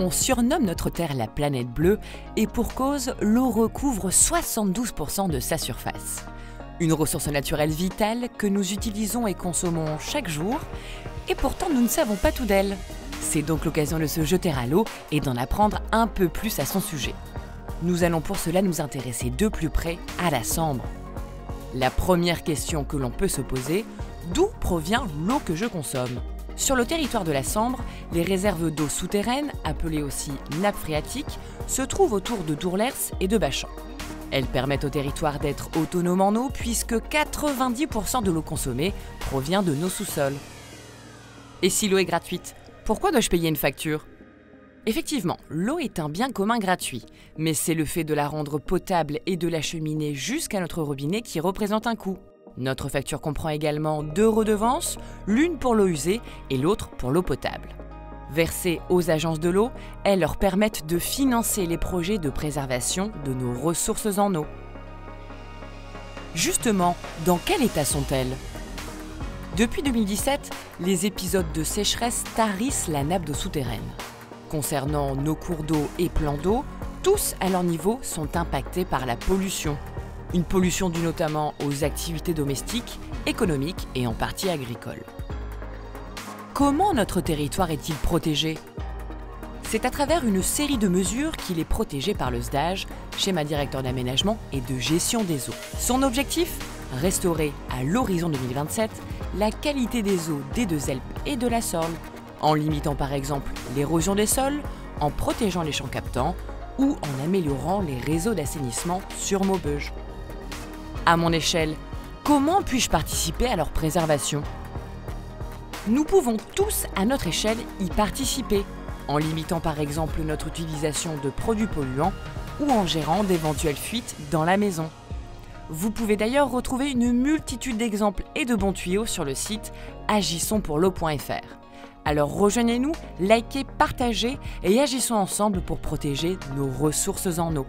On surnomme notre Terre la planète bleue et pour cause, l'eau recouvre 72% de sa surface. Une ressource naturelle vitale que nous utilisons et consommons chaque jour et pourtant nous ne savons pas tout d'elle. C'est donc l'occasion de se jeter à l'eau et d'en apprendre un peu plus à son sujet. Nous allons pour cela nous intéresser de plus près à la Sambre. La première question que l'on peut se poser, d'où provient l'eau que je consomme ? Sur le territoire de la Sambre, les réserves d'eau souterraines, appelées aussi nappes phréatiques, se trouvent autour de Dourlers et de Bachan. Elles permettent au territoire d'être autonome en eau puisque 90% de l'eau consommée provient de nos sous-sols. Et si l'eau est gratuite, pourquoi dois-je payer une facture ? Effectivement, l'eau est un bien commun gratuit, mais c'est le fait de la rendre potable et de l'acheminer jusqu'à notre robinet qui représente un coût. Notre facture comprend également 2 redevances, l'une pour l'eau usée et l'autre pour l'eau potable. Versées aux agences de l'eau, elles leur permettent de financer les projets de préservation de nos ressources en eau. Justement, dans quel état sont-elles ? Depuis 2017, les épisodes de sécheresse tarissent la nappe d'eau souterraine. Concernant nos cours d'eau et plans d'eau, tous à leur niveau sont impactés par la pollution. Une pollution due notamment aux activités domestiques, économiques et en partie agricoles. Comment notre territoire est-il protégé ? C'est à travers une série de mesures qu'il est protégé par le SDAGE, schéma directeur d'aménagement et de gestion des eaux. Son objectif ? Restaurer à l'horizon 2027 la qualité des eaux des deux Alpes et de la Sorgue, en limitant par exemple l'érosion des sols, en protégeant les champs captants ou en améliorant les réseaux d'assainissement sur Maubeuge. À mon échelle, comment puis-je participer à leur préservation ? Nous pouvons tous, à notre échelle, y participer, en limitant par exemple notre utilisation de produits polluants ou en gérant d'éventuelles fuites dans la maison. Vous pouvez d'ailleurs retrouver une multitude d'exemples et de bons tuyaux sur le site agissonspourleau.fr. Alors rejoignez-nous, likez, partagez et agissons ensemble pour protéger nos ressources en eau.